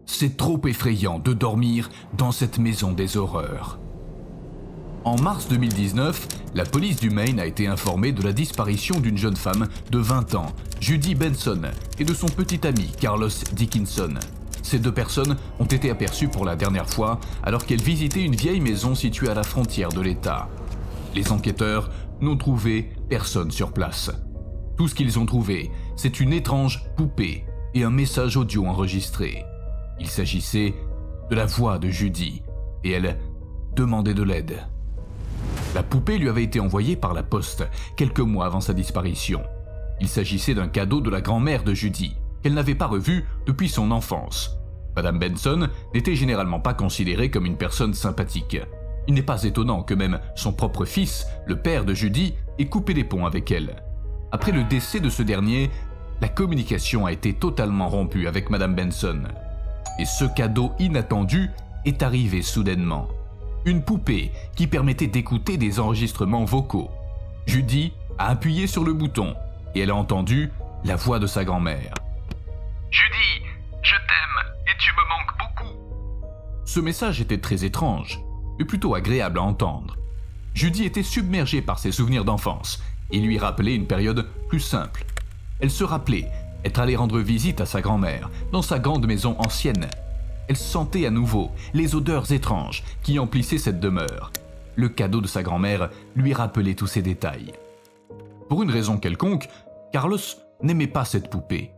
C'est trop effrayant de dormir dans cette maison des horreurs. En mars 2019, la police du Maine a été informée de la disparition d'une jeune femme de 20 ans, Judy Benson, et de son petit ami Carlos Dickinson. Ces deux personnes ont été aperçues pour la dernière fois alors qu'elles visitaient une vieille maison située à la frontière de l'État. Les enquêteurs n'ont trouvé personne sur place. Tout ce qu'ils ont trouvé, c'est une étrange poupée et un message audio enregistré. Il s'agissait de la voix de Judy et elle demandait de l'aide. La poupée lui avait été envoyée par la poste quelques mois avant sa disparition. Il s'agissait d'un cadeau de la grand-mère de Judy, qu'elle n'avait pas revu depuis son enfance. Madame Benson n'était généralement pas considérée comme une personne sympathique. Il n'est pas étonnant que même son propre fils, le père de Judy, ait coupé les ponts avec elle. Après le décès de ce dernier, la communication a été totalement rompue avec Madame Benson. Et ce cadeau inattendu est arrivé soudainement. Une poupée qui permettait d'écouter des enregistrements vocaux. Judy a appuyé sur le bouton et elle a entendu la voix de sa grand-mère. « Judy, je t'aime et tu me manques beaucoup. » Ce message était très étrange, mais plutôt agréable à entendre. Judy était submergée par ses souvenirs d'enfance et lui rappelait une période plus simple. Elle se rappelait être allée rendre visite à sa grand-mère dans sa grande maison ancienne. Elle sentait à nouveau les odeurs étranges qui emplissaient cette demeure. Le cadeau de sa grand-mère lui rappelait tous ces détails. Pour une raison quelconque, Carlos n'aimait pas cette poupée.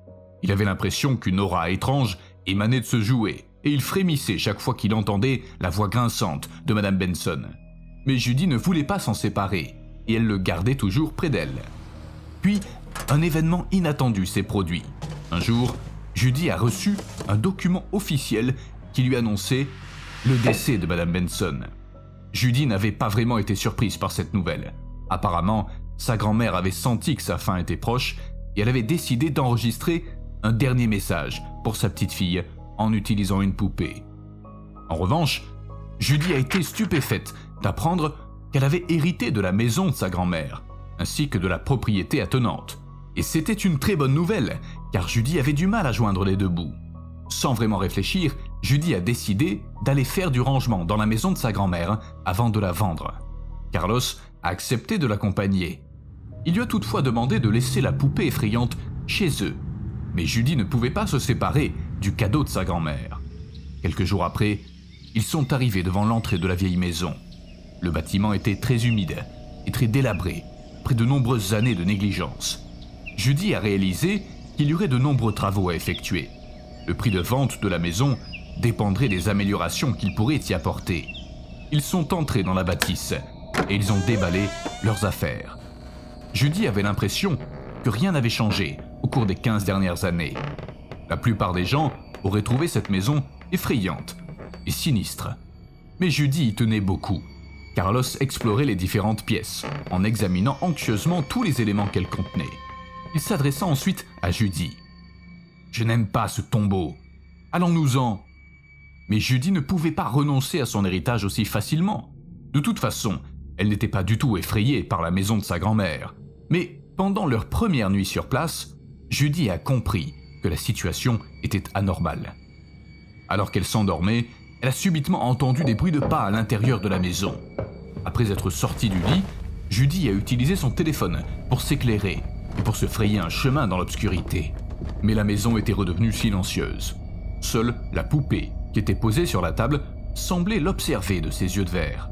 Il avait l'impression qu'une aura étrange émanait de ce jouet et il frémissait chaque fois qu'il entendait la voix grinçante de Madame Benson. Mais Judy ne voulait pas s'en séparer et elle le gardait toujours près d'elle. Puis, un événement inattendu s'est produit. Un jour, Judy a reçu un document officiel qui lui annonçait le décès de Madame Benson. Judy n'avait pas vraiment été surprise par cette nouvelle. Apparemment, sa grand-mère avait senti que sa fin était proche et elle avait décidé d'enregistrer un dernier message pour sa petite fille en utilisant une poupée. En revanche, Judy a été stupéfaite d'apprendre qu'elle avait hérité de la maison de sa grand-mère, ainsi que de la propriété attenante. Et c'était une très bonne nouvelle, car Judy avait du mal à joindre les deux bouts. Sans vraiment réfléchir, Judy a décidé d'aller faire du rangement dans la maison de sa grand-mère avant de la vendre. Carlos a accepté de l'accompagner. Il lui a toutefois demandé de laisser la poupée effrayante chez eux. Mais Judy ne pouvait pas se séparer du cadeau de sa grand-mère. Quelques jours après, ils sont arrivés devant l'entrée de la vieille maison. Le bâtiment était très humide et très délabré, après de nombreuses années de négligence. Judy a réalisé qu'il y aurait de nombreux travaux à effectuer. Le prix de vente de la maison dépendrait des améliorations qu'ils pourraient y apporter. Ils sont entrés dans la bâtisse et ils ont déballé leurs affaires. Judy avait l'impression que rien n'avait changé au cours des 15 dernières années. La plupart des gens auraient trouvé cette maison effrayante et sinistre. Mais Judy y tenait beaucoup. Carlos explorait les différentes pièces en examinant anxieusement tous les éléments qu'elles contenaient. Il s'adressa ensuite à Judy. « Je n'aime pas ce tombeau. Allons-nous-en. » Mais Judy ne pouvait pas renoncer à son héritage aussi facilement. De toute façon, elle n'était pas du tout effrayée par la maison de sa grand-mère. Mais pendant leur première nuit sur place, Judy a compris que la situation était anormale. Alors qu'elle s'endormait, elle a subitement entendu des bruits de pas à l'intérieur de la maison. Après être sortie du lit, Judy a utilisé son téléphone pour s'éclairer et pour se frayer un chemin dans l'obscurité. Mais la maison était redevenue silencieuse. Seule la poupée, qui était posée sur la table, semblait l'observer de ses yeux de verre.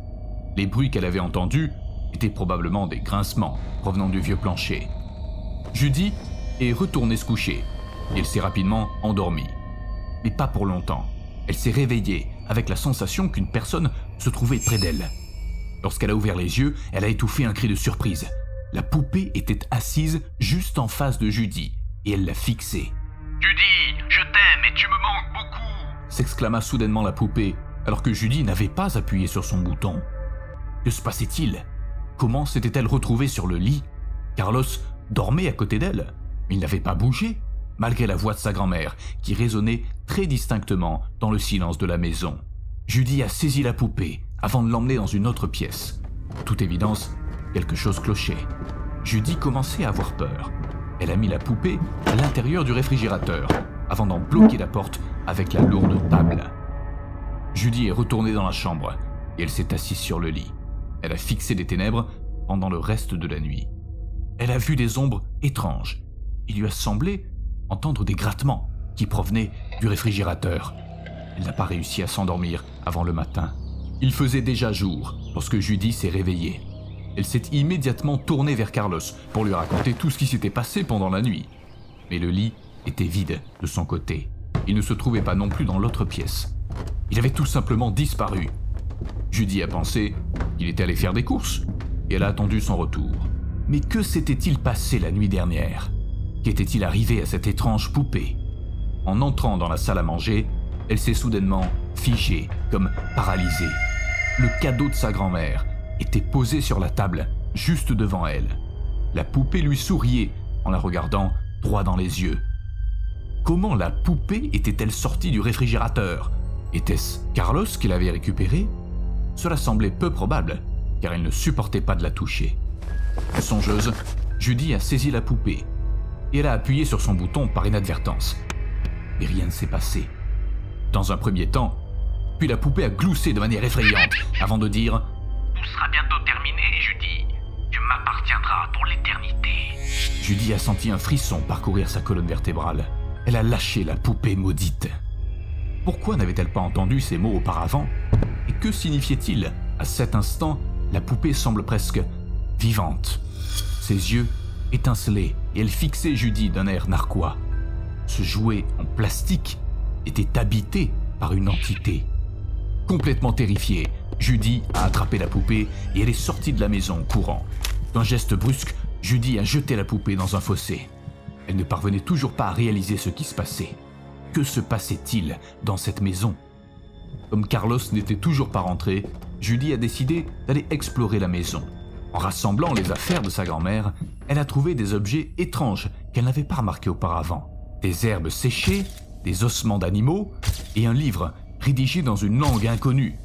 Les bruits qu'elle avait entendus étaient probablement des grincements provenant du vieux plancher. Judy est retournée se coucher et elle s'est rapidement endormie. Mais pas pour longtemps. Elle s'est réveillée avec la sensation qu'une personne se trouvait près d'elle. Lorsqu'elle a ouvert les yeux, elle a étouffé un cri de surprise. La poupée était assise juste en face de Judy et elle l'a fixée. « Judy, je t'aime et tu me manques beaucoup !» s'exclama soudainement la poupée alors que Judy n'avait pas appuyé sur son bouton. Que se passait-il? Comment s'était-elle retrouvée sur le lit? Carlos dormait à côté d'elle, mais il n'avait pas bougé, malgré la voix de sa grand-mère qui résonnait très distinctement dans le silence de la maison. Judy a saisi la poupée avant de l'emmener dans une autre pièce. À toute évidence, quelque chose clochait. Judy commençait à avoir peur. Elle a mis la poupée à l'intérieur du réfrigérateur avant d'en bloquer la porte avec la lourde table. Judy est retournée dans la chambre et elle s'est assise sur le lit. Elle a fixé les ténèbres pendant le reste de la nuit. Elle a vu des ombres étranges. Il lui a semblé entendre des grattements qui provenaient du réfrigérateur. Elle n'a pas réussi à s'endormir avant le matin. Il faisait déjà jour lorsque Judy s'est réveillée. Elle s'est immédiatement tournée vers Carlos pour lui raconter tout ce qui s'était passé pendant la nuit. Mais le lit était vide de son côté. Il ne se trouvait pas non plus dans l'autre pièce. Il avait tout simplement disparu. Judy a pensé qu'il était allé faire des courses et elle a attendu son retour. Mais que s'était-il passé la nuit dernière? Qu'était-il arrivé à cette étrange poupée? En entrant dans la salle à manger, elle s'est soudainement figée, comme paralysée. Le cadeau de sa grand-mère était posé sur la table, juste devant elle. La poupée lui souriait en la regardant droit dans les yeux. Comment la poupée était-elle sortie du réfrigérateur? Était-ce Carlos qui l'avait récupérée? Cela semblait peu probable, car elle ne supportait pas de la toucher. Songeuse, Judy a saisi la poupée et elle a appuyé sur son bouton par inadvertance. Mais rien ne s'est passé. Dans un premier temps, puis la poupée a gloussé de manière effrayante avant de dire « Tout sera bientôt terminé, Judy. Tu m'appartiendras pour l'éternité. » Judy a senti un frisson parcourir sa colonne vertébrale. Elle a lâché la poupée maudite. Pourquoi n'avait-elle pas entendu ces mots auparavant? Et que signifiait-il? À cet instant, la poupée semble presque vivante. Ses yeux étincelaient et elle fixait Judy d'un air narquois. Ce jouet en plastique était habité par une entité. Complètement terrifiée, Judy a attrapé la poupée et elle est sortie de la maison en courant. D'un geste brusque, Judy a jeté la poupée dans un fossé. Elle ne parvenait toujours pas à réaliser ce qui se passait. Que se passait-il dans cette maison? Comme Carlos n'était toujours pas rentré, Judy a décidé d'aller explorer la maison. En rassemblant les affaires de sa grand-mère, elle a trouvé des objets étranges qu'elle n'avait pas remarqués auparavant. Des herbes séchées, des ossements d'animaux et un livre rédigé dans une langue inconnue.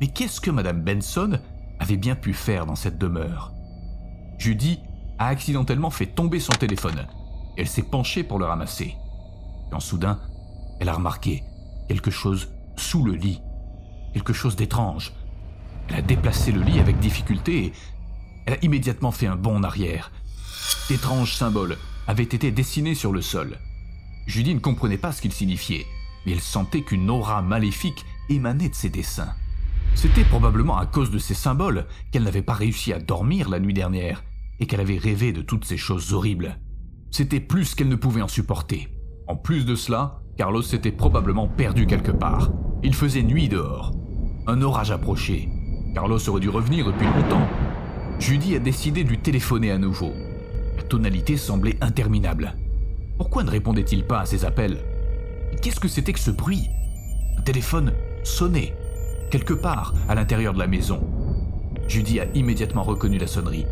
Mais qu'est-ce que Madame Benson avait bien pu faire dans cette demeure? Judy a accidentellement fait tomber son téléphone. Elle s'est penchée pour le ramasser. Quand soudain, elle a remarqué quelque chose sous le lit. Quelque chose d'étrange. Elle a déplacé le lit avec difficulté et elle a immédiatement fait un bond en arrière. D'étranges symboles avaient été dessinés sur le sol. Judy ne comprenait pas ce qu'ils signifiaient, mais elle sentait qu'une aura maléfique émanait de ces dessins. C'était probablement à cause de ces symboles qu'elle n'avait pas réussi à dormir la nuit dernière et qu'elle avait rêvé de toutes ces choses horribles. C'était plus qu'elle ne pouvait en supporter. En plus de cela, Carlos s'était probablement perdu quelque part. Il faisait nuit dehors. Un orage approchait. Carlos aurait dû revenir depuis longtemps. Judy a décidé de lui téléphoner à nouveau. La tonalité semblait interminable. Pourquoi ne répondait-il pas à ses appels? Qu'est-ce que c'était que ce bruit? Un téléphone sonnait, quelque part à l'intérieur de la maison. Judy a immédiatement reconnu la sonnerie.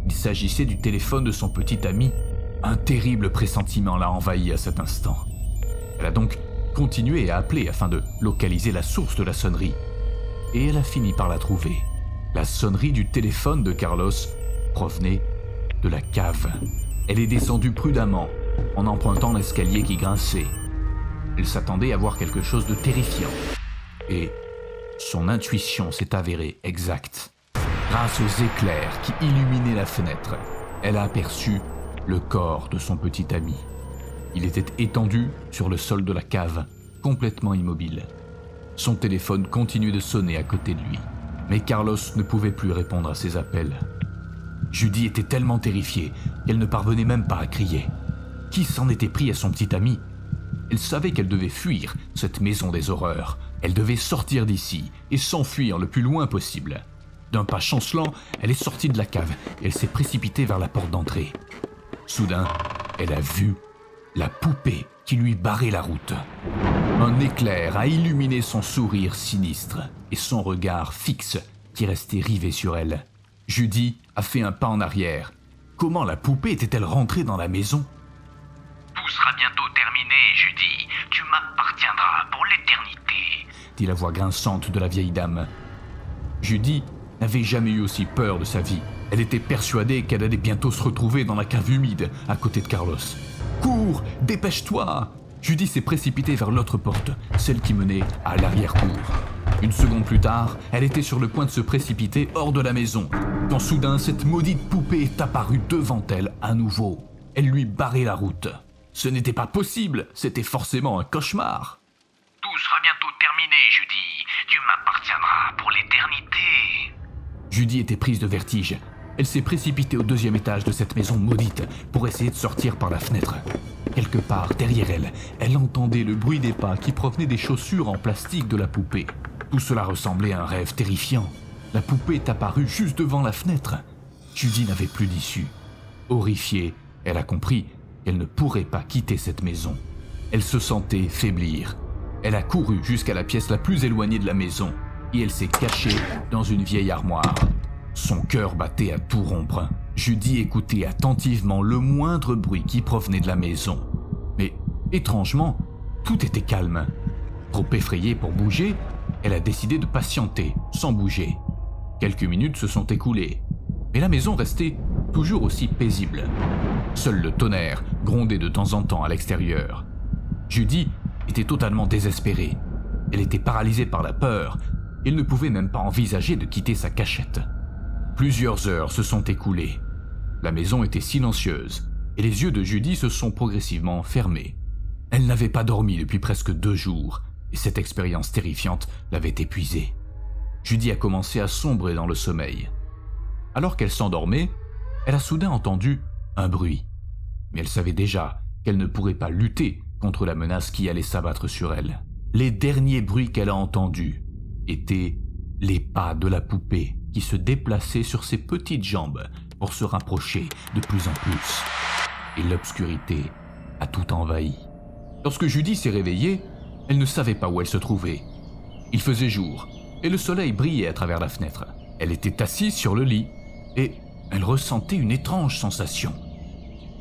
Il s'agissait du téléphone de son petit ami. Un terrible pressentiment l'a envahi à cet instant. Elle a donc continué à appeler afin de localiser la source de la sonnerie. Et elle a fini par la trouver. La sonnerie du téléphone de Carlos provenait de la cave. Elle est descendue prudemment en empruntant l'escalier qui grinçait. Elle s'attendait à voir quelque chose de terrifiant. Et son intuition s'est avérée exacte. Grâce aux éclairs qui illuminaient la fenêtre, elle a aperçu le corps de son petit ami. Il était étendu sur le sol de la cave, complètement immobile. Son téléphone continuait de sonner à côté de lui, mais Carlos ne pouvait plus répondre à ses appels. Judy était tellement terrifiée qu'elle ne parvenait même pas à crier. Qui s'en était pris à son petit ami? Elle savait qu'elle devait fuir cette maison des horreurs. Elle devait sortir d'ici et s'enfuir le plus loin possible. D'un pas chancelant, elle est sortie de la cave et elle s'est précipitée vers la porte d'entrée. Soudain, elle a vu la poupée qui lui barrait la route. Un éclair a illuminé son sourire sinistre et son regard fixe qui restait rivé sur elle. Judy a fait un pas en arrière. Comment la poupée était-elle rentrée dans la maison? Tout sera bientôt terminé, Judy. Tu m'appartiendras pour l'éternité, dit la voix grinçante de la vieille dame. Judy n'avait jamais eu aussi peur de sa vie. Elle était persuadée qu'elle allait bientôt se retrouver dans la cave humide à côté de Carlos. « Cours, dépêche-toi !» Judy s'est précipitée vers l'autre porte, celle qui menait à l'arrière-cour. Une seconde plus tard, elle était sur le point de se précipiter hors de la maison, quand soudain cette maudite poupée est apparue devant elle à nouveau. Elle lui barrait la route. Ce n'était pas possible, c'était forcément un cauchemar. Tout sera bientôt terminé, Judy. Tu m'appartiendras pour l'éternité. Judy était prise de vertige. Elle s'est précipitée au 2e étage de cette maison maudite pour essayer de sortir par la fenêtre. Quelque part derrière elle, elle entendait le bruit des pas qui provenaient des chaussures en plastique de la poupée. Tout cela ressemblait à un rêve terrifiant. La poupée est apparue juste devant la fenêtre. Judy n'avait plus d'issue. Horrifiée, elle a compris qu'elle ne pourrait pas quitter cette maison. Elle se sentait faiblir. Elle a couru jusqu'à la pièce la plus éloignée de la maison et elle s'est cachée dans une vieille armoire. Son cœur battait à tout rompre. Judy écoutait attentivement le moindre bruit qui provenait de la maison. Mais, étrangement, tout était calme. Trop effrayée pour bouger, elle a décidé de patienter, sans bouger. Quelques minutes se sont écoulées, mais la maison restait toujours aussi paisible. Seul le tonnerre grondait de temps en temps à l'extérieur. Judy était totalement désespérée. Elle était paralysée par la peur. Elle ne pouvait même pas envisager de quitter sa cachette. Plusieurs heures se sont écoulées. La maison était silencieuse et les yeux de Judy se sont progressivement fermés. Elle n'avait pas dormi depuis presque 2 jours et cette expérience terrifiante l'avait épuisée. Judy a commencé à sombrer dans le sommeil. Alors qu'elle s'endormait, elle a soudain entendu un bruit. Mais elle savait déjà qu'elle ne pourrait pas lutter contre la menace qui allait s'abattre sur elle. Les derniers bruits qu'elle a entendus étaient les pas de la poupée qui se déplaçait sur ses petites jambes pour se rapprocher de plus en plus. Et l'obscurité a tout envahi. Lorsque Judy s'est réveillée, elle ne savait pas où elle se trouvait. Il faisait jour et le soleil brillait à travers la fenêtre. Elle était assise sur le lit et elle ressentait une étrange sensation.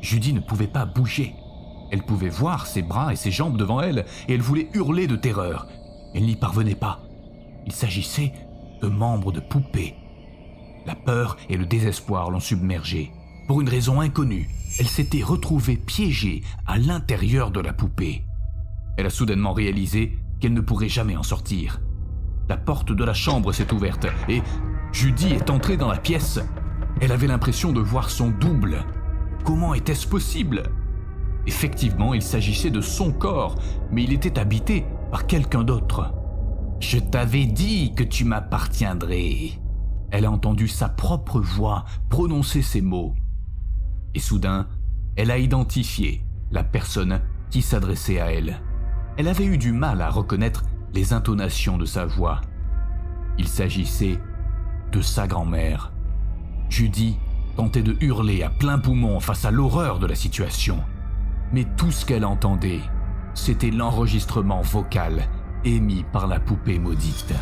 Judy ne pouvait pas bouger. Elle pouvait voir ses bras et ses jambes devant elle et elle voulait hurler de terreur. Elle n'y parvenait pas. Il s'agissait de membres de poupée. La peur et le désespoir l'ont submergée. Pour une raison inconnue, elle s'était retrouvée piégée à l'intérieur de la poupée. Elle a soudainement réalisé qu'elle ne pourrait jamais en sortir. La porte de la chambre s'est ouverte et Judy est entrée dans la pièce. Elle avait l'impression de voir son double. Comment était-ce possible ? Effectivement, il s'agissait de son corps, mais il était habité par quelqu'un d'autre. « Je t'avais dit que tu m'appartiendrais !» Elle a entendu sa propre voix prononcer ces mots. Et soudain, elle a identifié la personne qui s'adressait à elle. Elle avait eu du mal à reconnaître les intonations de sa voix. Il s'agissait de sa grand-mère. Judy tentait de hurler à plein poumon face à l'horreur de la situation. Mais tout ce qu'elle entendait, c'était l'enregistrement vocal émis par la poupée maudite.